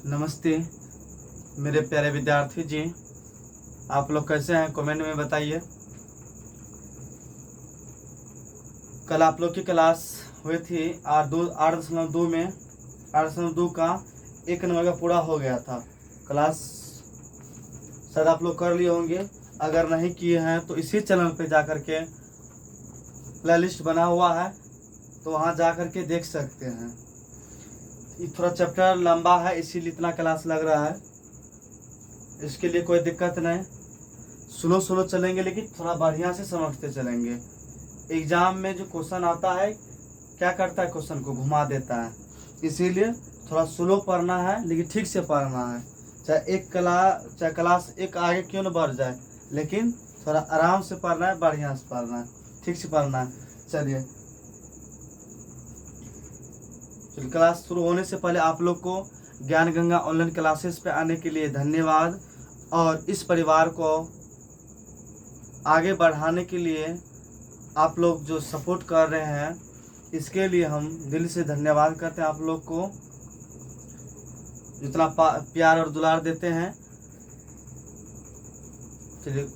नमस्ते मेरे प्यारे विद्यार्थी जी, आप लोग कैसे हैं? कमेंट में बताइए। कल आप लोग की क्लास हुई थी 8.2 में 8.2 का 1 नंबर का पूरा हो गया था। क्लास शायद आप लोग कर लिए होंगे। अगर नहीं किए हैं तो इसी चैनल पे जा कर के प्लेलिस्ट बना हुआ है, तो वहाँ जा कर के देख सकते हैं। ये थोड़ा चैप्टर लंबा है, इसीलिए इतना क्लास लग रहा है। इसके लिए कोई दिक्कत नहीं, स्लो चलेंगे, लेकिन थोड़ा बढ़िया से समझते चलेंगे। एग्जाम में जो क्वेश्चन आता है, क्या करता है, क्वेश्चन को घुमा देता है। इसीलिए थोड़ा स्लो पढ़ना है, लेकिन ठीक से पढ़ना है। चाहे क्लास एक आगे क्यों न बढ़ जाए, लेकिन थोड़ा आराम से पढ़ना है, बढ़िया से पढ़ना है, ठीक से पढ़ना है। चलिए, क्लास शुरू होने से पहले आप लोग को ज्ञान गंगा ऑनलाइन क्लासेस पे आने के लिए धन्यवाद। और इस परिवार को आगे बढ़ाने के लिए आप लोग जो सपोर्ट कर रहे हैं, इसके लिए हम दिल से धन्यवाद करते हैं। आप लोग को जितना प्यार और दुलार देते हैं। चलिए,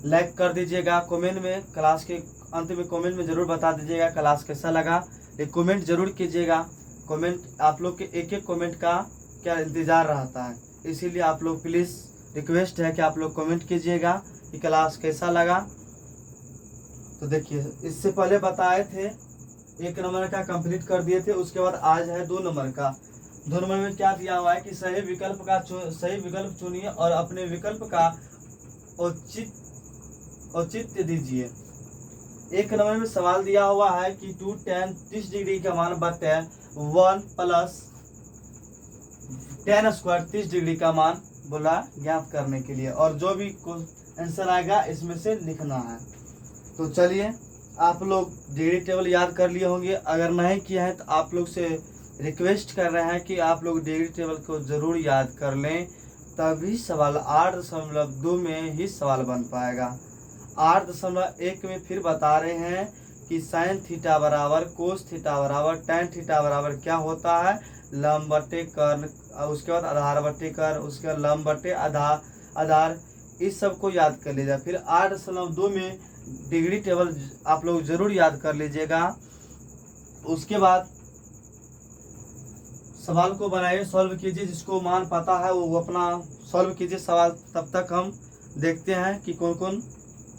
लाइक कर दीजिएगा। कमेंट में, क्लास के अंत में कमेंट में ज़रूर बता दीजिएगा क्लास कैसा लगा। एक कमेंट जरूर कीजिएगा। कमेंट, आप लोग के एक एक कमेंट का क्या इंतज़ार रहता है, इसीलिए आप लोग प्लीज़ रिक्वेस्ट है कि आप लोग कमेंट कीजिएगा कि क्लास कैसा लगा। तो देखिए, इससे पहले बताए थे 1 नंबर का कंप्लीट कर दिए थे। उसके बाद आज है 2 नंबर का। 2 नंबर में क्या दिया हुआ है कि सही विकल्प चुनिए और अपने विकल्प का औचित्य दीजिए। 1 नंबर में सवाल दिया हुआ है कि 2 tan 30 डिग्री का मान बटे 1 प्लस tan स्क्वायर 30 डिग्री का मान बोला ज्ञात करने के लिए, और जो भी आंसर आएगा इसमें से लिखना है। तो चलिए, आप लोग डिग्री टेबल याद कर लिए होंगे। अगर नहीं किया है तो आप लोग से रिक्वेस्ट कर रहे हैं कि आप लोग डिग्री टेबल को ज़रूर याद कर लें, तभी सवाल 8.2 में ही सवाल बन पाएगा। 8.1 में फिर बता रहे हैं कि साइन थीटा बराबर कोस थीटा बराबर टैन थीटा बराबर क्या होता है, लंब बटे कर्ण, उसके बाद आधार बटे कर्ण, उसके बाद लंब बटे आधार। इस सब को याद कर लीजिए। फिर 8.2 में डिग्री टेबल आप लोग जरूर याद कर लीजिएगा। उसके बाद सवाल को बनाइए, सॉल्व कीजिए। जिसको मान पता है वो अपना सॉल्व कीजिए सवाल। तब तक हम देखते हैं कि कौन कौन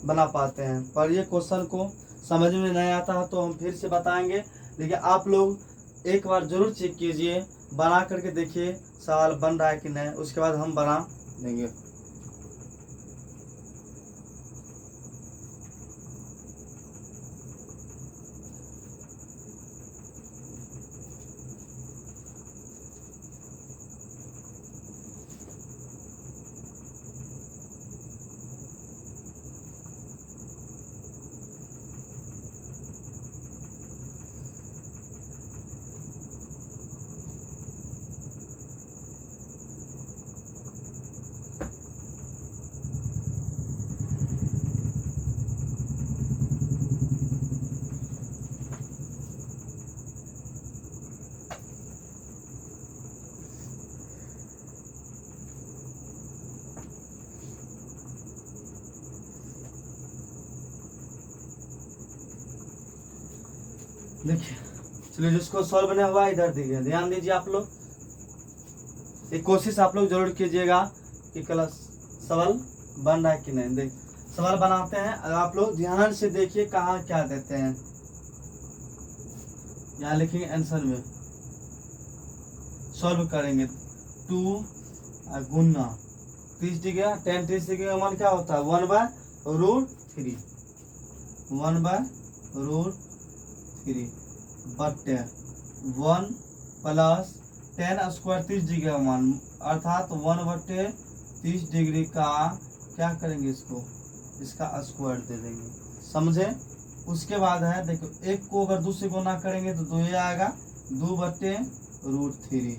बना पाते हैं। पढ़िए क्वेश्चन को, समझ में नहीं आता है तो हम फिर से बताएंगे, लेकिन आप लोग एक बार जरूर चेक कीजिए, बना करके देखिए सवाल बन रहा है कि नहीं। उसके बाद हम बना देंगे। देखिए, चलिए, जिसको सॉल्व नहीं हुआ इधर देखिए, ध्यान दीजिए। आप लोग एक कोशिश आप लोग जरूर कीजिएगा कि क्लास सवाल बन रहा है कि नहीं। देख, सवाल बनाते हैं, अगर आप लोग ध्यान से देखिए कहाँ क्या देते हैं। यहाँ लिखेंगे आंसर में, सॉल्व करेंगे। 2 गुना 30 डिग्री, tan 30 डिग्री का मान क्या होता है, 1/√3 1/√3 बटे 1 प्लस tan स्क्वायर 30 डिग्री का मान, अर्थात 1/30 डिग्री का क्या करेंगे, इसका स्क्वायर दे देंगे। समझे? उसके बाद है, देखो, 1 को अगर 2 से गुना करेंगे तो 2 ये आएगा, 2/√3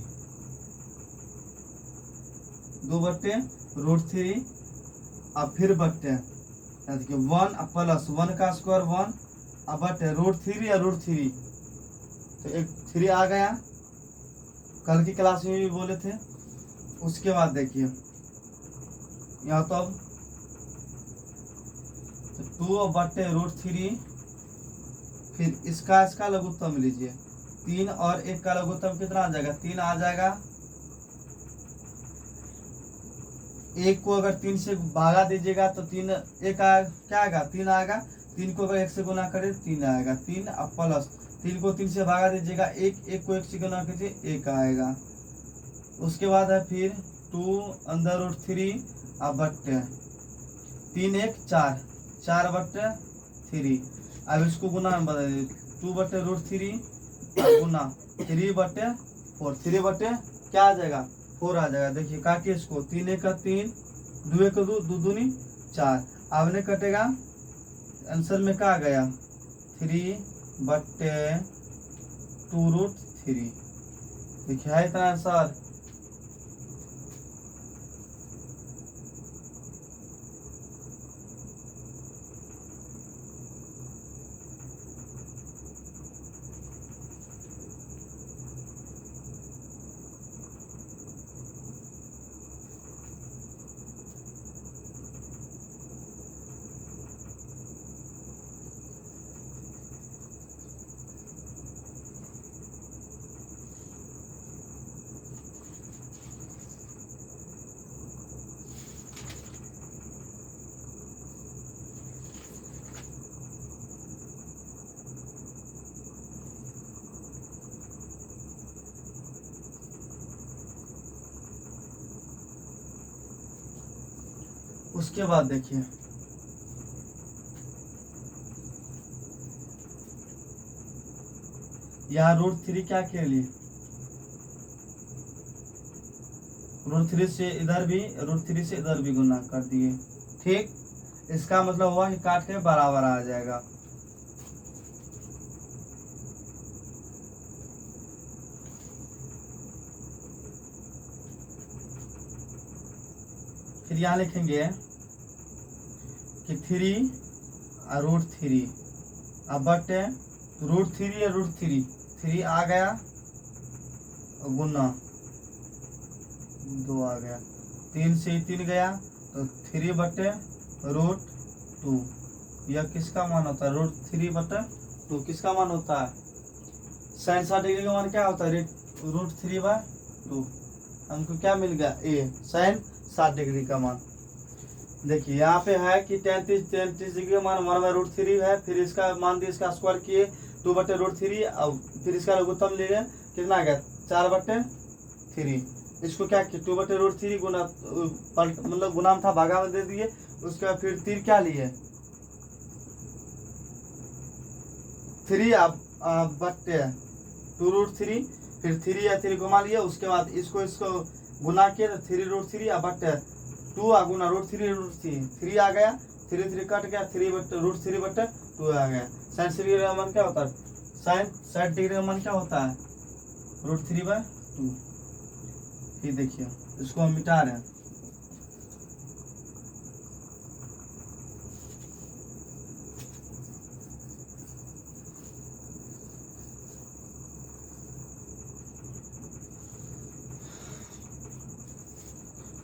अब फिर बटे 1 प्लस 1 का स्क्वायर 1 अब बटे √3 या √3, तो एक 3 आ गया। कल की क्लास में भी बोले थे उसके बाद देखिए यहाँ तो अब 2/√3, फिर इसका लघुत्तम लीजिए। 3 और 1 का लघुत्तम कितना आ जाएगा? 3 आ जाएगा। 1 को अगर 3 से भागा दीजिएगा तो 3 1 क्या आएगा? 3 आएगा। 3 को अगर 1 से गुना करें 3 आएगा। 3 प्लस 3 को 3 से भागा दीजिएगा 1, 1 को 1 से गुना कीजिए 1 आएगा। उसके बाद है फिर 2√3 बट्टे 3 1 4, 4/3। अब इसको गुना में बता दीजिए 2/√3 गुना 3/4, 3 क्या आ जाएगा? 4 आ जाएगा। देखिए काटिए इसको, 3 1 का 3, 2 1 का 2, 2 दूनी 4। अब नहीं कटेगा, आंसर में क्या आ गया? 3/2√3। देखिए है इतना आंसर। उसके बाद देखिए यहाँ √3 क्या के लिए? √3 से इधर भी, √3 से इधर भी गुना कर दिए। ठीक, इसका मतलब हुआ कि काट के बराबर आ जाएगा। फिर यहाँ लिखेंगे कि 3√3 अब बटे √3 या √3, 3 आ गया गुना 2 आ गया, 3 से 3 गया तो 3/√2। यह किसका मान होता है? √3/2 किसका मान होता है? sin 60 डिग्री का मान क्या होता है? √3/2। हमको क्या मिल गया? ए, sin 60 डिग्री का मान। देखिए यहाँ पे है कि 33 डिग्री का मान 1/√3 है। फिर इसका मान दिए, इसका स्क्वायर किए 2/√3, अब फिर इसका लघुत्तम लिए कितना आ गया? 4/3। इसको क्या किया? 2/√3 गुना मतलब गुना में था, भागा में दे दिए। उसके बाद फिर 3 क्या लिए? 3 बट्टे 2√3, फिर 3 या 3 घुमा लिए। उसके बाद इसको गुना किए तो 3√3 बट्टे 2 गुना √3 3 आ गया, 3 3 कट गया, 3/√3/2 आ गया। sin 60 डिग्री का मान क्या होता है? sin 60 डिग्री का मान क्या होता है? √3/2। फिर देखिए इसको हम मिटा रहे हैं।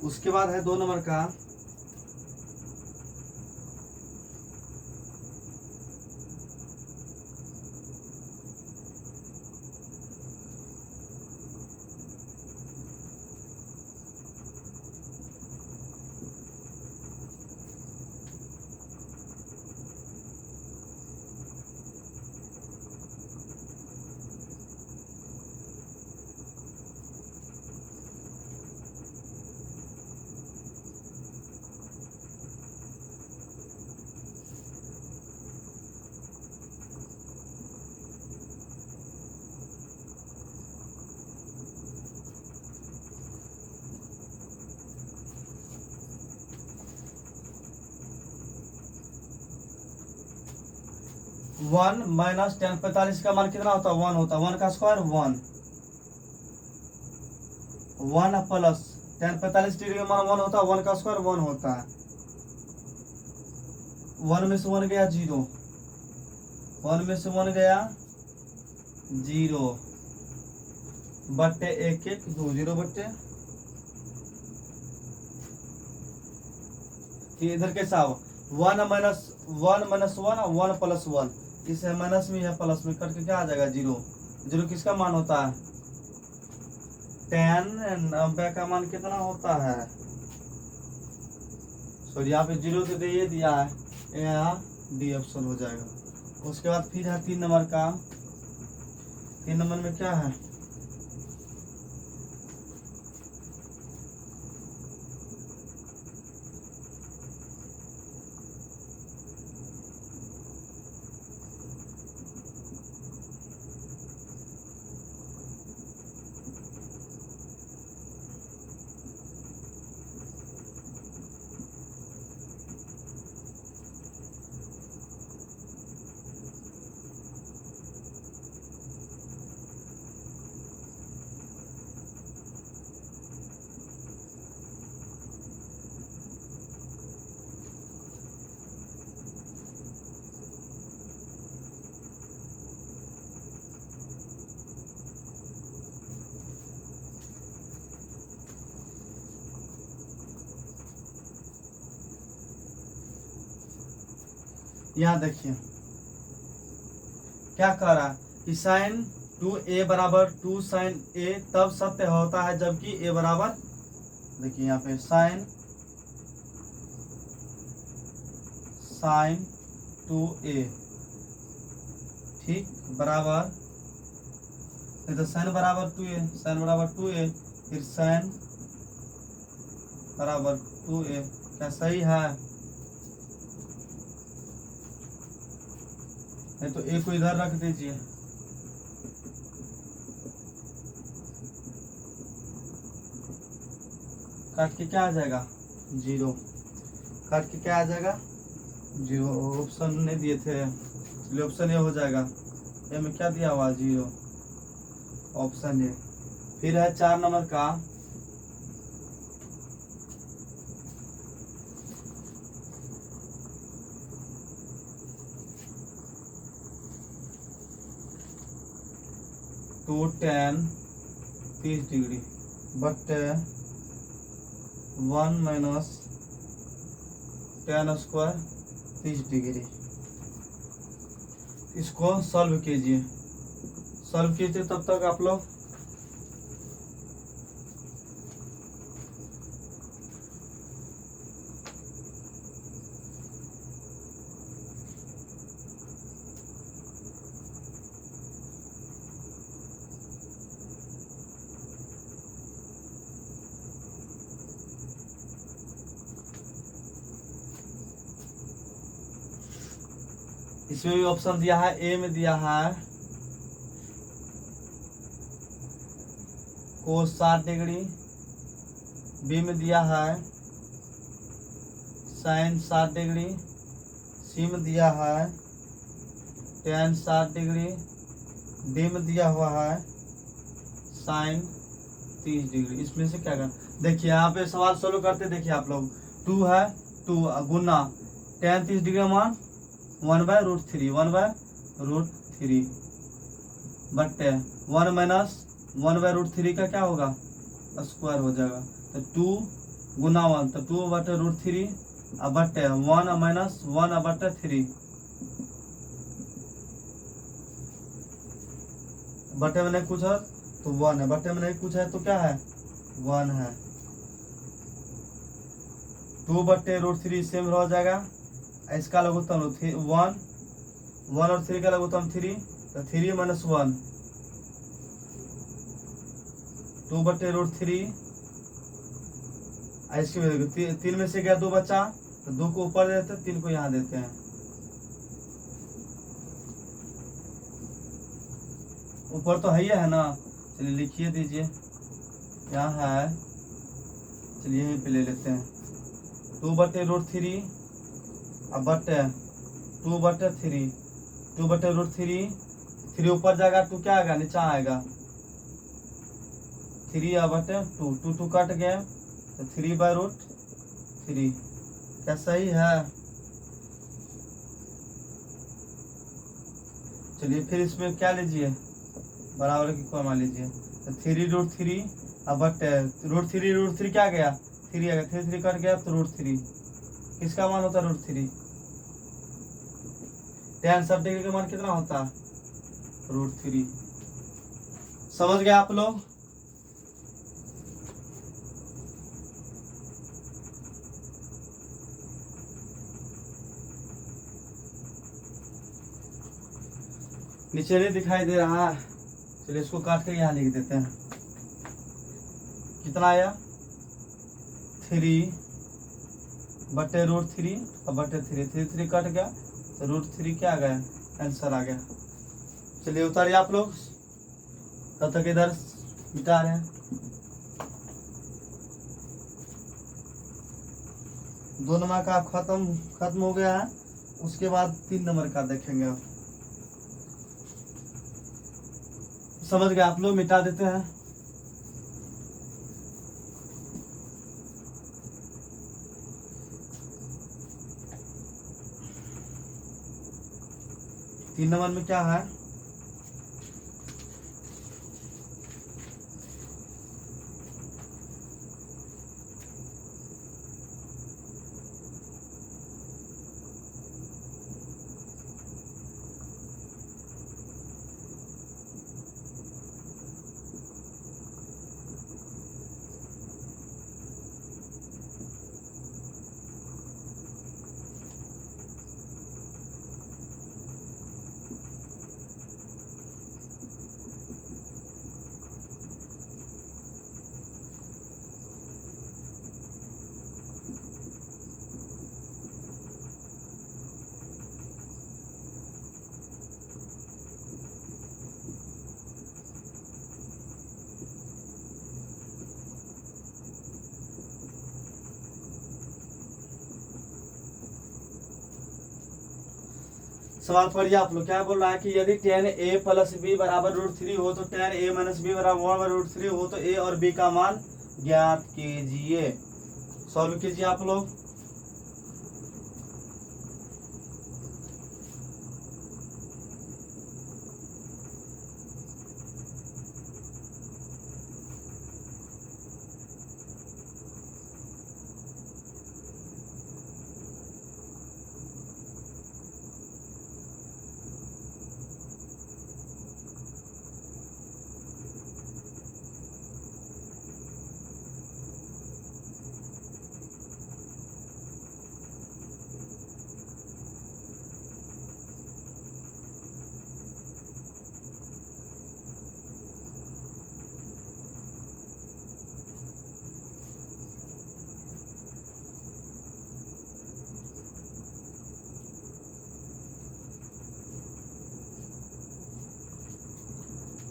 उसके बाद है 2 नंबर का 1 माइनस tan 45 का मान कितना होता है? 1 होता है। 1 का स्क्वायर 1 प्लस tan 45 डिग्री का मान 1 होता है। 1 का स्क्वायर 1 होता है। 1 में से 1 गया 0, 1 में से 1 गया 0 बट्टे 1 1 2, 0 बट्टे कि इधर कैसा हो 1 - 1 - 1 + 1, इस माइनस में या प्लस में करके क्या आ जाएगा 0। 0 किसका मान होता है 10, 90 का मान कितना होता है, सॉरी यहाँ पे 0 तो दे ये दिया है, यहाँ डी ऑप्शन हो जाएगा। उसके बाद फिर है 3 नंबर का, 3 नंबर में क्या है, यहाँ देखिए क्या कह रहा है कि sin 2a बराबर 2 sin a तब सत्य होता है जबकि a बराबर, देखिए यहाँ पे sin 2a ठीक बराबर, तो sin बराबर 2a, फिर sin बराबर 2a, क्या सही है, नहीं तो a को इधर रख दीजिए, काट के क्या आ जाएगा 0, काट के क्या आ जाएगा 0, ऑप्शन नहीं दिए थे इसलिए ऑप्शन ए हो जाएगा, ए में क्या दिया हुआ 0, ऑप्शन ए। फिर है 4 नंबर का, टू tan 30 डिग्री बटे 1 - tan स्क्वायर 30 डिग्री। इसको सॉल्व कीजिए, तब तक आप लोग इसमें भी ऑप्शन दिया है, ए में दिया है cos 60 डिग्री, बी में दिया है sin 60 डिग्री, सी में दिया है tan 60 डिग्री, डी में दिया हुआ है sin 30 डिग्री। इसमें से क्या करना, देखिए यहाँ पे सवाल सोल्व करते, देखिए आप लोग 2 है, 2 गुना tan 30 डिग्री मान 1/√3, 1/√3 बटे 1 - 1/√3 का क्या होगा स्क्वायर हो जाएगा, तो 2 गुना 1 तो 2/√3 अब बटे 1 - 1/3 बटे में नहीं कुछ है तो 1 है, बटे में नहीं कुछ है तो क्या है 1 है, 2/√3 सेम हो जाएगा, इसका लघुत्तम 1 और 3 का लघुत्तम 3, तो 3 - 1 2/√3, इसकी 3 में से गया 2 बचा, तो 2 को ऊपर देते हैं, 3 को यहाँ देते हैं, ऊपर तो है ना, चलिए लिखिए दीजिए, यहाँ है, चलिए यहीं पे ले लेते हैं 2/√3 अब बटे 2/3, 2/√3, 3 ऊपर जाएगा 2 क्या आएगा नीचा आएगा 3 अब बटे 2, 2 कट गए तो 3/√3, क्या सही है, चलिए फिर इसमें क्या लीजिए बराबर की कॉमा लीजिए, तो 3√3 अब बटे √3 क्या गया 3 आ गया, 3 कट गया तो √3 किसका मान होता है √3। tan 60 डिग्री का मान कितना होता है √3। समझ गए आप लोग। नीचे नहीं दिखाई दे रहा है, चलिए इसको काट के यहाँ लिख देते हैं। कितना आया 3 बटे √3 और बटे 3 कट गया तो √3 क्या आ गया, आंसर आ गया। चलिए उतारिए आप लोग, तब तक इधर मिटा रहे हैं। दो नंबर का खत्म हो गया है, उसके बाद 3 नंबर का देखेंगे। अब समझ गए आप लोग, मिटा देते हैं। तीन नंबर में क्या है, सवाल पढ़िए आप लोग। क्या बोल रहा है कि यदि tan a प्लस b बराबर √3 हो तो tan a माइनस b बराबर 1/√3 हो तो a और b का मान ज्ञात कीजिए। सॉल्व कीजिए आप लोग।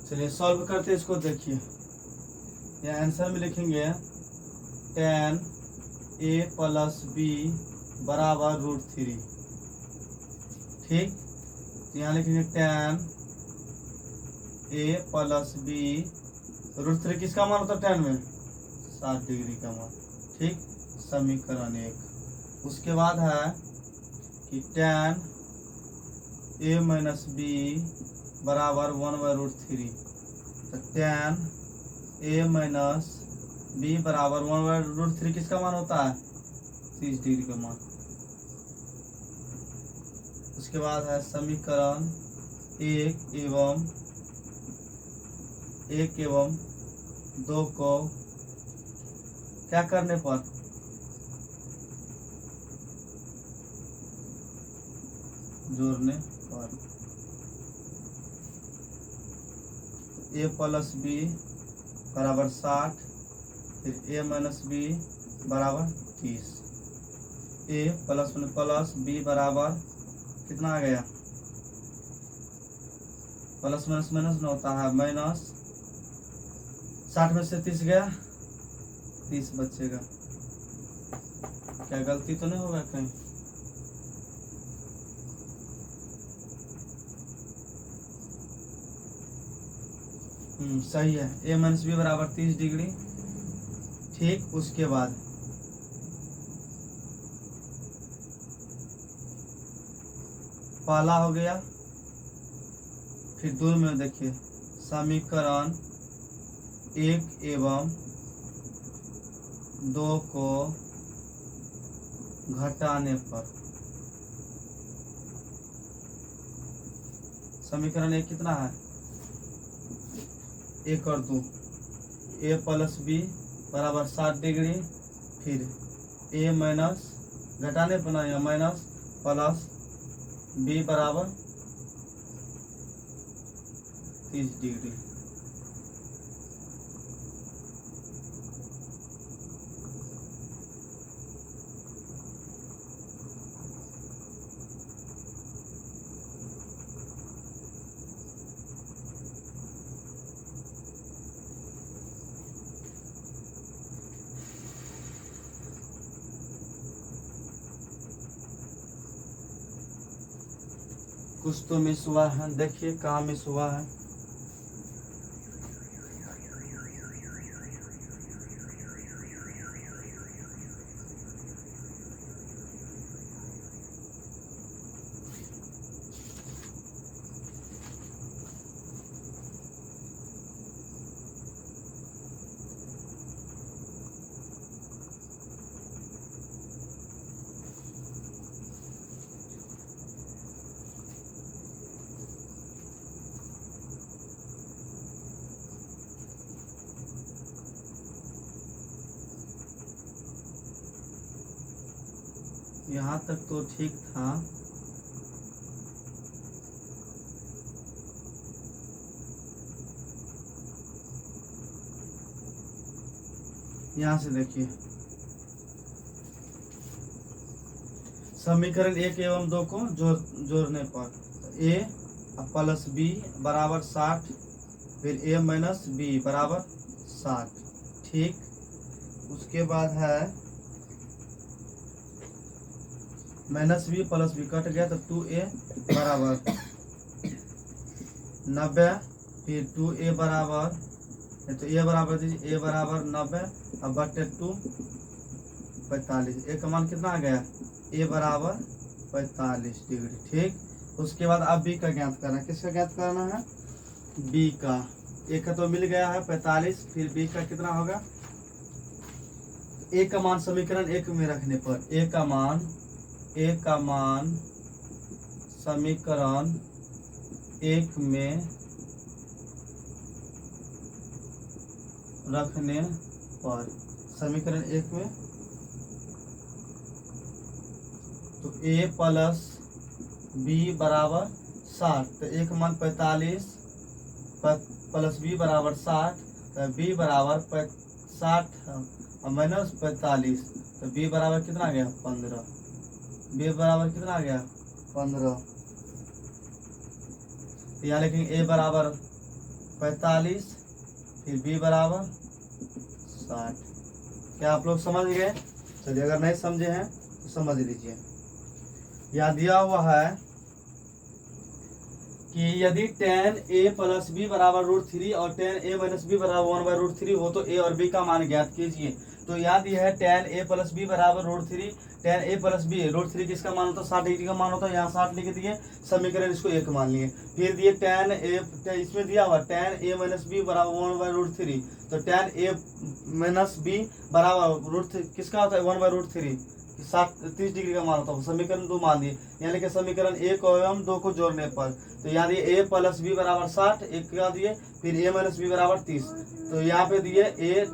चलिए सॉल्व करते इसको। देखिए यहाँ आंसर में लिखेंगे tan a प्लस b बराबर √3। ठीक, तो यहाँ लिखेंगे tan a प्लस b √3 किसका मान होता है tan में 60 डिग्री का मान। ठीक, समीकरण 1। उसके बाद है कि tan a माइनस b बराबर 1/√3। तो tan a माइनस b बराबर 1/√3 किसका मान होता है 30 डिग्री का मान। उसके बाद है समीकरण 1 एवं 2 को क्या करने पर जोड़ने पर a प्लस b बराबर 60, फिर a माइनस b बराबर 30। a प्लस प्लस b बराबर कितना आ गया, प्लस माइनस माइनस न होता है माइनस, 60 में से 30 गया 30 बचेगा। क्या गलती तो नहीं होगा कहीं। सही है, a माइनस बी बराबर 30 डिग्री। ठीक, उसके बाद पहला हो गया, फिर दूर में देखिए समीकरण 1 एवं 2 को घटाने पर समीकरण एक कितना है, 1 और 2, a प्लस बी बराबर 60 डिग्री, फिर a माइनस घटाने पर ना या माइनस प्लस b बराबर 30 डिग्री। कुछ तो मिस हुआ है, देखिए कहाँ मिस हुआ है। यहाँ तक तो ठीक था, यहाँ से देखिए समीकरण 1 एवं 2 को जोड़ने पर a प्लस बी बराबर 60, फिर a माइनस बी बराबर 60, ठीक। उसके बाद है minus b plus b cut गया तो 2a बराबर 90, फिर 2a बराबर, तो a बराबर दीजिए, a बराबर 90 अब बटे 2 45, a का मान कितना आ गया, a बराबर 45 डिग्री, ठीक। उसके बाद अब b का ज्ञात करना है, किसका ज्ञात करना है, b का। a का तो मिल गया है 45, फिर b का कितना होगा, a का मान समीकरण 1 में रखने पर a का मान समीकरण 1 में रखने पर, समीकरण 1 में तो a प्लस बी बराबर 60, तो a का मान 45 प्लस बी बराबर 60, तो b बराबर 60 और माइनस 45, तो b बराबर कितना आ गया 15, b बराबर कितना आ गया 15। यहाँ लिखेंगे a बराबर 45, फिर b बराबर 60। क्या आप लोग समझ गए? चलिए, अगर नहीं समझे हैं तो समझ लीजिए। यहाँ दिया हुआ है कि यदि tan a प्लस बी बराबर √3 और tan a माइनस बी बराबर 1/√3 हो तो a और b का मान ज्ञात कीजिए। तो याद यह है tan a प्लस बी बराबर √3, tan a प्लस बी √3 किसका मान होता है, 60 डिग्री का मान होता है। यहाँ 60 लिख दिए, समीकरण इसको 1 मान लिए। फिर दिए tan a, इसमें दिया हुआ tan a माइनस बी बराबर 1/√3, तो tan a माइनस बी बराबर √3 किसका होता है 1/√3, 30 डिग्री का मान होता है। समीकरण 2 मान दिए, यानी कि समीकरण 1 एवं 2 को जोड़ने पर तो यहाँ दिए a प्लस बी बराबर 60, एक का दिए, फिर a माइनस बी बराबर 30, तो यहाँ पे दिए a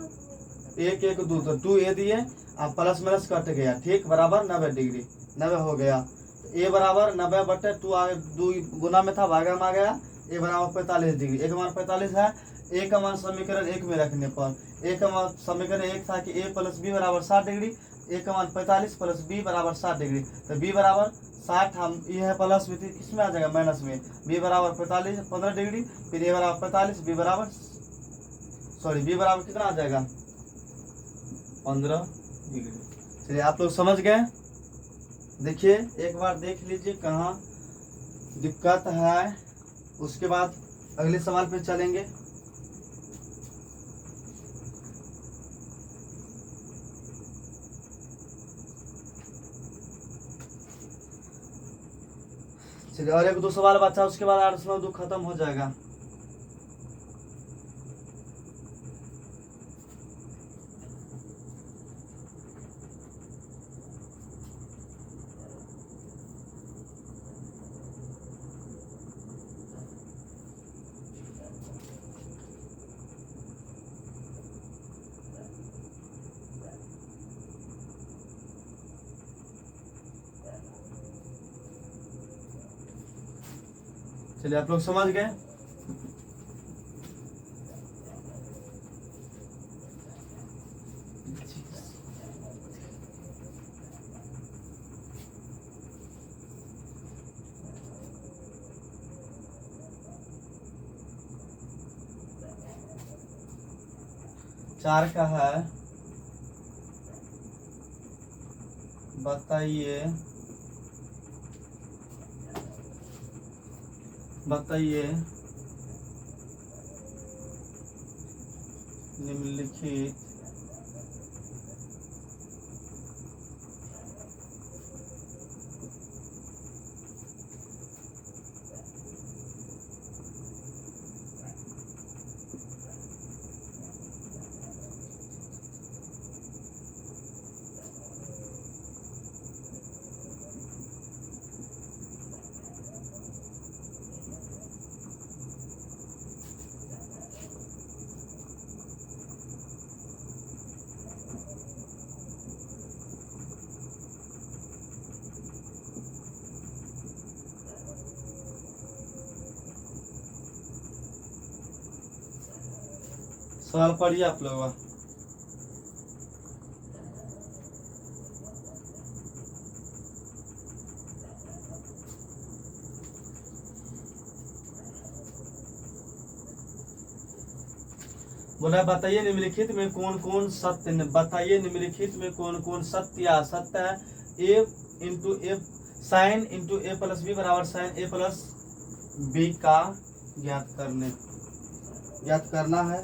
1 1 2, तो 2a दिए, अब प्लस माइनस कट गया, ठीक, बराबर 90 डिग्री, 90 हो गया। तो a बराबर 90 बटे 2 गुना में था, भागा में आ गया, a बराबर 45 डिग्री, a का मान 45 है। a का मान समीकरण 1 में रखने पर a का मान समीकरण 1 था कि a प्लस बी बराबर 60 डिग्री, a का मान 45 प्लस b बराबर 60 डिग्री, तो b बराबर 60, हम ये है प्लस में, किसमें आ जाएगा माइनस में, b बराबर 45 15 डिग्री, फिर a बराबर 45, b बराबर b बराबर कितना आ जाएगा 15 डिग्री। चलिए, आप लोग समझ गए। देखिए एक बार देख लीजिए कहाँ दिक्कत है, उसके बाद अगले सवाल पे चलेंगे। चलिए, और 1 2 सवाल बचा, उसके बाद 8 खत्म हो जाएगा। चलिए आप लोग समझ गए। चार का है, बताइए बताइए निम्नलिखित सवाल पढ़िए आप लोग। बोला बताइए निम्नलिखित में कौन कौन सत्य, बताइए निम्नलिखित में कौन कौन सत्य या असत्य है। ए इंटू ए साइन इंटू ए प्लस बी बराबर साइन ए प्लस बी का ज्ञात करना है।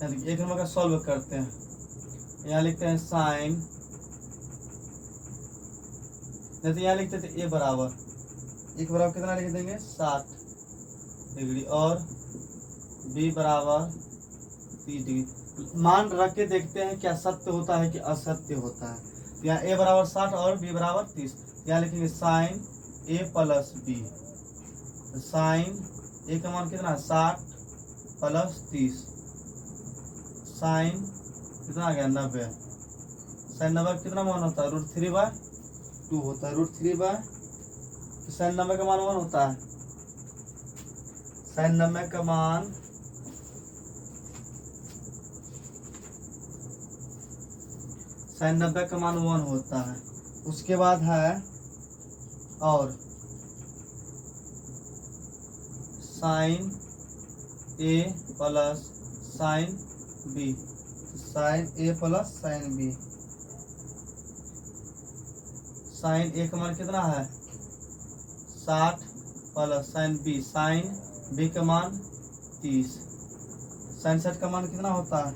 एक नंबर का सॉल्व करते हैं। यहाँ लिखते हैं साइन, जैसे यहाँ लिखते थे ए बराबर कितना लिख देंगे 60 डिग्री और बी बराबर 30 डिग्री। मान रख के देखते हैं क्या सत्य होता है कि असत्य होता है। यहाँ ए बराबर 60 और बी बराबर 30। यहाँ लिखेंगे sine a plus B. Sine a का मान कितना 60 प्लस 30, साइन कितना आ गया 90। साइन 90 कितना मान होता है √3/2 होता है। साइन 90 का मान 1 होता है। साइन 90 का मान साइन 90 का मान 1 होता है। उसके बाद है और sine a plus sine b, sine a plus sine b. Sine a का मान कितना है 60 plus sine b, sine b का मान 30। साइन 60 का मान कितना होता है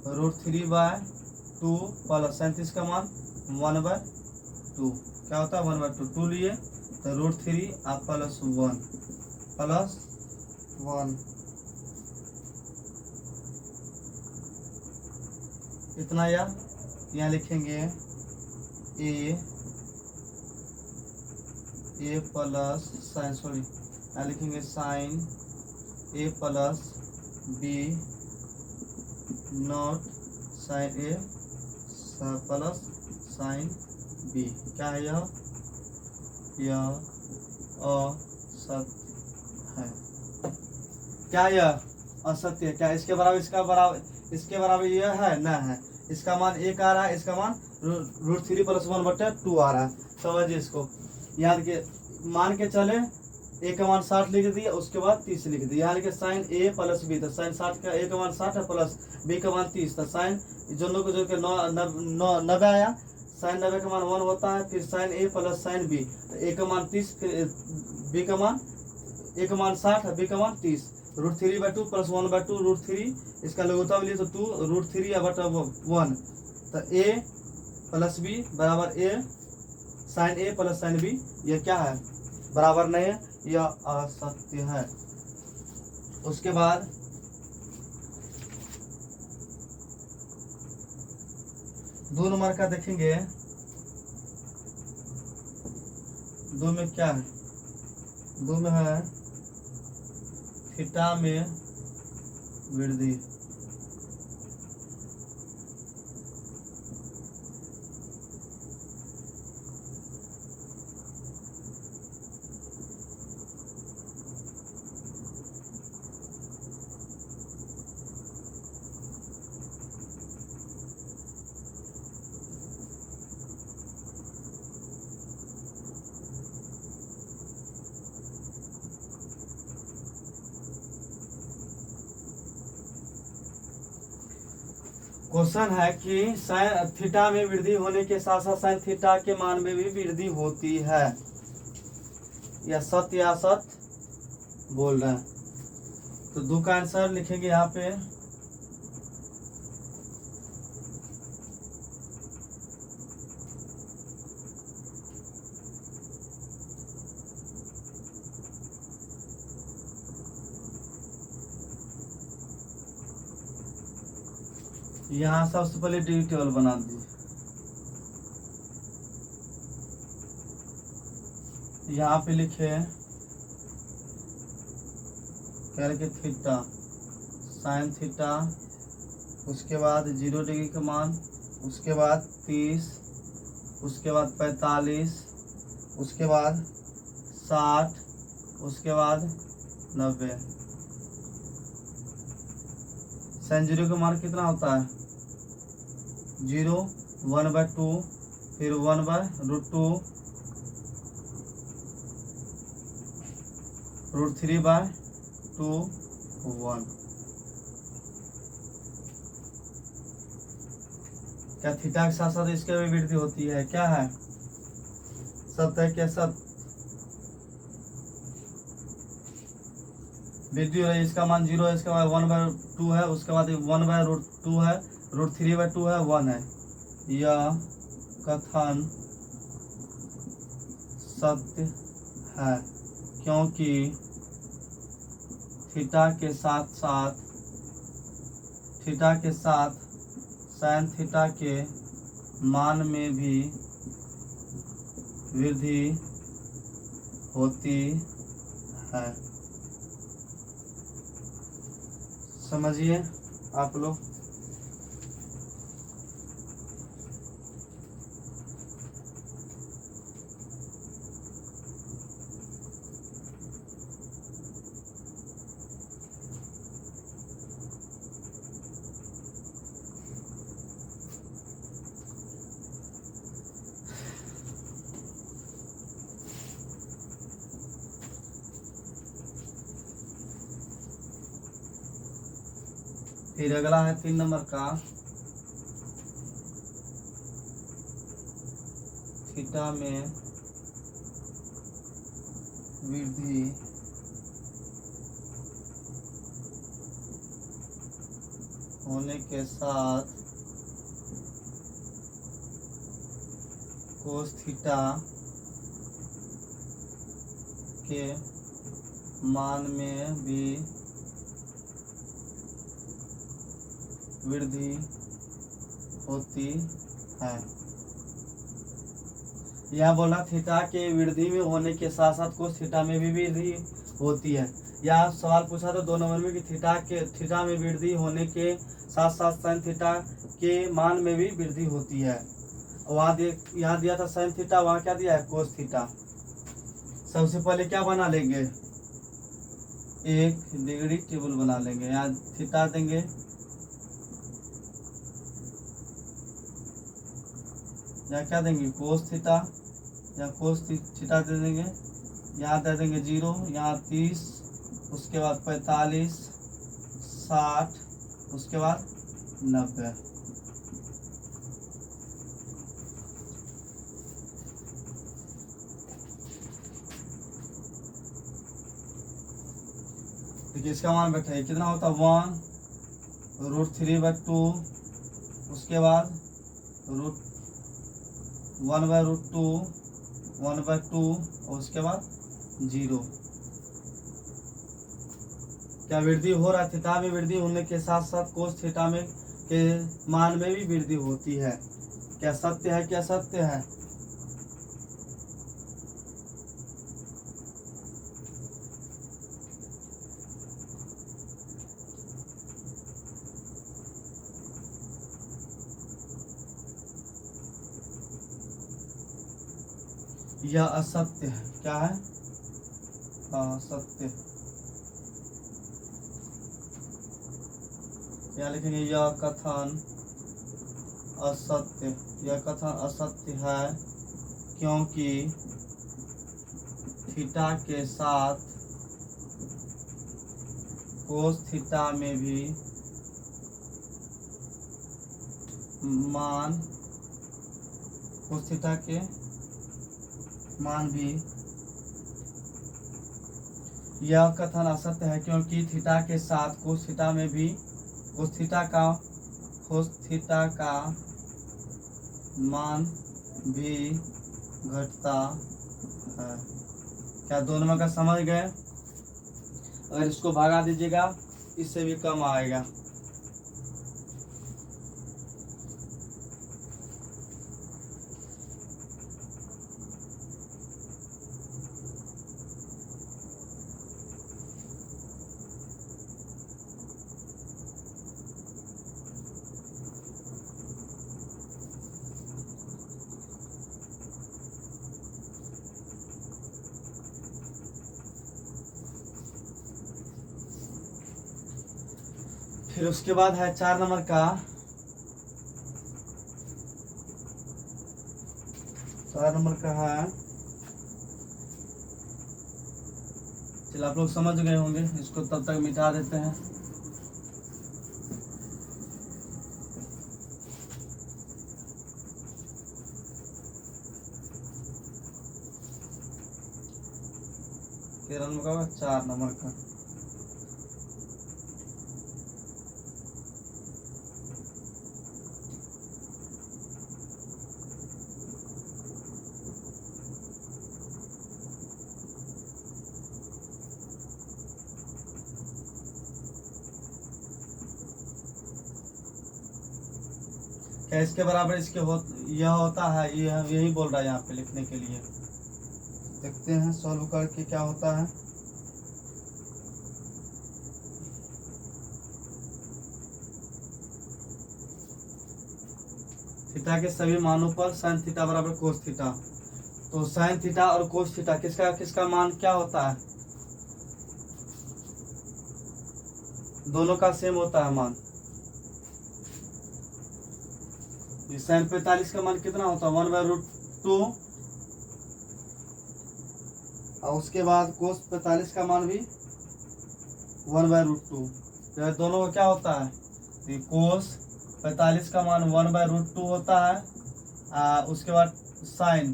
√3/2 प्लस साइन 30 का मान 1/2। क्या होता है 1/2, 2 लिए तो √3 आप प्लस 1 इतना। या यहाँ लिखेंगे ए प्लस साइन, यहाँ लिखेंगे sine a plus b not sine a plus sine b. क्या है यह असत्य है। क्या यह असत्य है? क्या इसके बराबर इसके बराबर यह है ना है। इसका मान 1 आ रहा है, इसका मान √3 + 1/2 आ रहा है। समझिए इसको। यहाँ के मान के चले ए का मान 60 लिख दिया, उसके बाद 30 लिख दिया। यहाँ लिखे साइन ए प्लस बी, तो साइन 60 का ए का मान 60 है प्लस बी का मान 30, तो साइन दोनों को जोड़ के 90 आया। साइन 90 का मान 1 होता है। फिर sign a plus sine B, तो ए का मान 30, फिर बी का मान, ए का मान 60 है, बी का मान 30। √3/2 प्लस 1/2 √3, इसका लघुत्तम लिए तो 2 √3/1, तो ए प्लस बी बराबर ए sign a plus sine B. यह क्या है? बराबर नहीं है, यह असत्य है। उसके बाद 2 नंबर का देखेंगे। 2 में क्या है? 2 में है थीटा में वृद्धि। क्वेश्चन है कि साइन थीटा में वृद्धि होने के साथ साथ साइन थीटा के मान में भी वृद्धि होती है। यह सत्य या असत बोल रहे हैं। तो 2 का आंसर लिखेंगे यहाँ पे। यहाँ सबसे पहले डी टेबल बना दीजिए। यहाँ पे लिखे करके थीटा साइन थीटा, उसके बाद 0 डिग्री का मान, उसके बाद 30, उसके बाद 45, उसके बाद 60, उसके बाद 90। साइन 0 का मान कितना होता है? 0 1/2, फिर 1/√2 √3/2 1। क्या थीटा के साथ साथ इसके भी वृद्धि होती है? क्या है? सत्य है क्या? सत्य वृद्धि हो रही है। इसका मान 0 है, इसके बाद 1/2 है, उसके बाद 1/√2 है, √3/2 है, 1 है। यह कथन सत्य है क्योंकि थीटा के साथ साइन थीटा के मान में भी वृद्धि होती है। समझिए आप लोग। फिर अगला है 3 नंबर का, थीटा में वृद्धि होने के साथ कोस थीटा के मान में भी वृद्धि होती है। यह बोला थीटा के वृद्धि में होने के साथ साथ कोस थीटा में भी वृद्धि होती है। यह सवाल पूछा था 2 नंबर में कि थीटा में वृद्धि होने के साथ साथ साइन थीटा के मान में भी वृद्धि होती है। वहाँ यहाँ दिया था साइन थीटा, वहाँ क्या दिया है? Cos theta. सबसे पहले क्या बना लेंगे? एक डिग्री टेबल बना लेंगे। यहाँ थीटा देंगे, यहाँ क्या देंगे? कोस थीटा, यहाँ कोस थीटा दे देंगे। यहाँ दे देंगे 0, यहाँ 30, उसके बाद 45, 60, उसके बाद 90। देखिए इसका मान बैठा कितना होता है 1√3/2, उसके बाद √1/√2, 1/2 और उसके बाद 0। क्या वृद्धि हो रहा है? थीटा में वृद्धि होने के साथ साथ कोस थीटा में के मान में भी वृद्धि होती है। क्या सत्य है? क्या सत्य है? यह असत्य है। क्या है? असत्य। क्या लिखेंगे? यह कथन असत्य। यह कथन असत्य है क्योंकि थीटा के साथ कोस थीटा में भी मान, कोस थीटा के मान भी, यह कथन असत्य है क्योंकि थीटा के साथ कोस थीटा में भी कोस थीटा का मान भी घटता है। क्या दोनों में का समझ गए? अगर इसको भागा दीजिएगा इससे भी कम आएगा। फिर उसके बाद है 4 नंबर का, 4 नंबर का है, चलो आप लोग समझ गए होंगे, इसको तब तक मिटा देते हैं। तेरह नंबर का, 4 नंबर का। क्या इसके बराबर इसके यह होता है? यही बोल रहा है यहाँ पे लिखने के लिए। देखते हैं सॉल्व करके क्या होता है। थीटा के सभी मानों पर साइन थीटा बराबर कोस थीटा। तो साइन थीटा और कोस थीटा किसका किसका मान क्या होता है? दोनों का सेम होता है मान। साइन 45 का मान कितना होता है? 1/√2 और उसके बाद कोस 45 का मान भी 1/√2। तो दोनों का क्या होता है? कोस 45 का मान 1/√2 होता है। उसके बाद साइन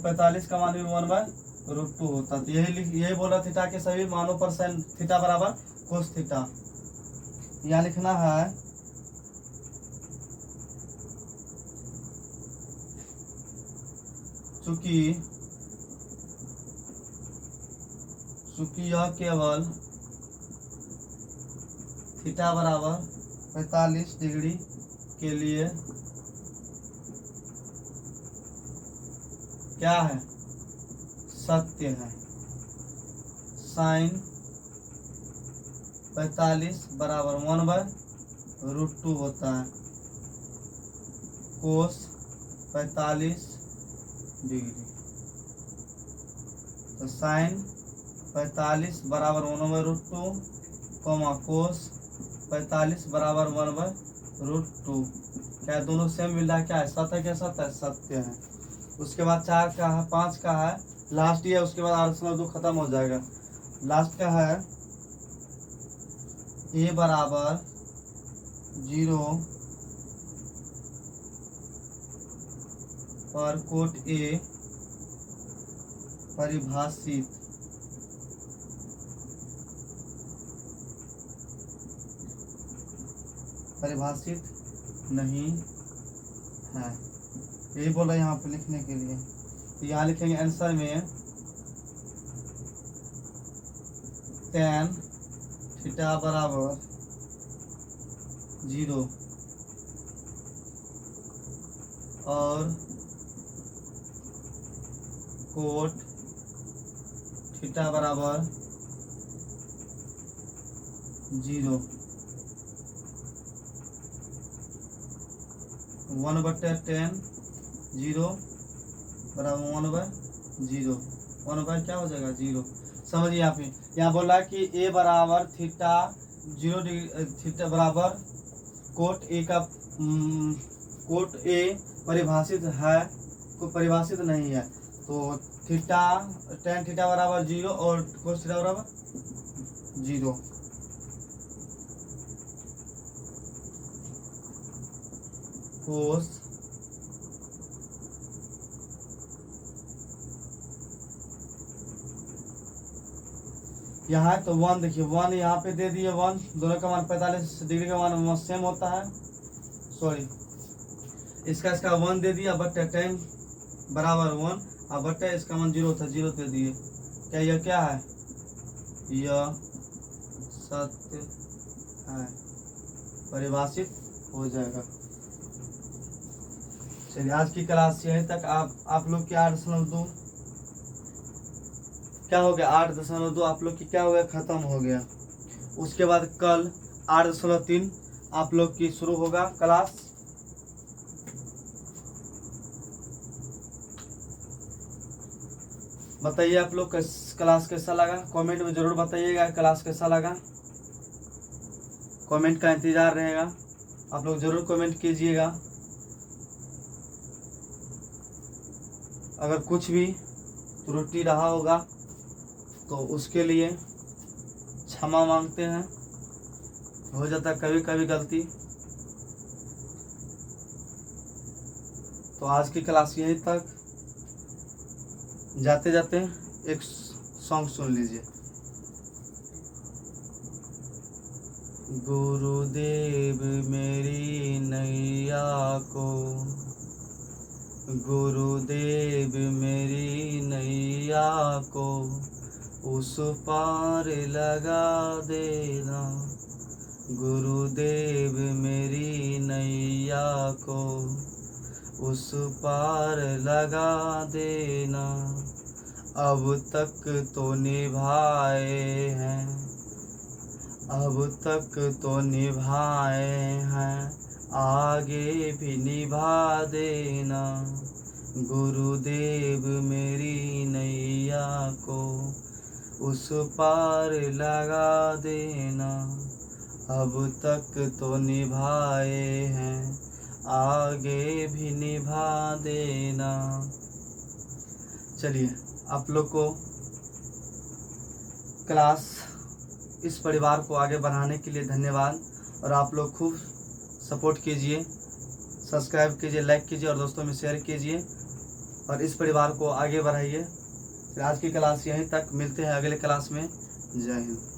45 का मान भी 1/√2 होता है। तो यही बोला थीटा के सभी मानों पर साइन थीटा बराबर कोस थीटा। यहाँ लिखना है चूंकि यह केवल थीटा बराबर 45 डिग्री के लिए क्या है? सत्य है। साइन 45 बराबर 1/√2 होता है। कोस 45 डिग्री, तो साइन 45 बराबर 1/√2 कोस 45 बराबर 1/√2। क्या दोनों सेम मिल रहा है? क्या है? सत्य है। क्या सत्य है? सत्य है। उसके बाद 4 का है, 5 का है, लास्ट ये, उसके बाद 8/2 खत्म हो जाएगा। लास्ट का है ए बराबर 0 पर कोट ए परिभाषित परिभाषित नहीं है। यही बोला यहाँ पे लिखने के लिए। तो यहाँ लिखेंगे आंसर में tan थीटा बराबर 0 और कोट थीटा बराबर 0 1/10 0 बराबर 1/0 1/, क्या हो जाएगा 0। समझिए यहाँ बोल रहा है कि ए बराबर थीटा 0 डिग्री थीटा बराबर कोट ए का कोट ए परिभाषित है को परिभाषित नहीं है। तो थीटा tan थीटा बराबर 0 और कोस थीटा बराबर 0। कोस यहाँ है तो 1 देखिए 1 यहाँ पे दे दिए 1, दोनों का मान 45 डिग्री का मान सेम होता है। सॉरी इसका 1 दे दिया बट tan बराबर 1 और बट इसका मान 0 था 0 दे दिए। क्या यह क्या है? यह सत्य है, परिभाषित हो जाएगा। चलिए आज की क्लास यहीं तक। आप लोग की 8.2 क्या हो गया 8.2 आप लोग की क्या हो गया खत्म हो गया। उसके बाद कल 8.3 आप लोग की शुरू होगा क्लास। बताइए आप लोग क्लास कैसा लगा, कमेंट में जरूर बताइएगा क्लास कैसा लगा। कमेंट का इंतजार रहेगा, आप लोग जरूर कमेंट कीजिएगा। अगर कुछ भी त्रुटि रहा होगा तो उसके लिए क्षमा मांगते हैं, हो जाता है कभी कभी गलती। तो आज की क्लास यहीं तक। जाते जाते एक सॉन्ग सुन लीजिए। गुरुदेव मेरी नैया को, गुरुदेव मेरी नैया को उस पार लगा देना, गुरुदेव मेरी नैया को उस पार लगा देना। अब तक तो निभाए हैं, अब तक तो निभाए हैं, आगे भी निभा देना, गुरुदेव मेरी नैया को उस पार लगा देना। अब तक तो निभाए हैं, आगे भी निभा देना। चलिए आप लोग को क्लास इस परिवार को आगे बढ़ाने के लिए धन्यवाद। और आप लोग खूब सपोर्ट कीजिए, सब्सक्राइब कीजिए, लाइक कीजिए और दोस्तों में शेयर कीजिए और इस परिवार को आगे बढ़ाइए। आज की क्लास यहीं तक, मिलते हैं अगले क्लास में। जय हिंद।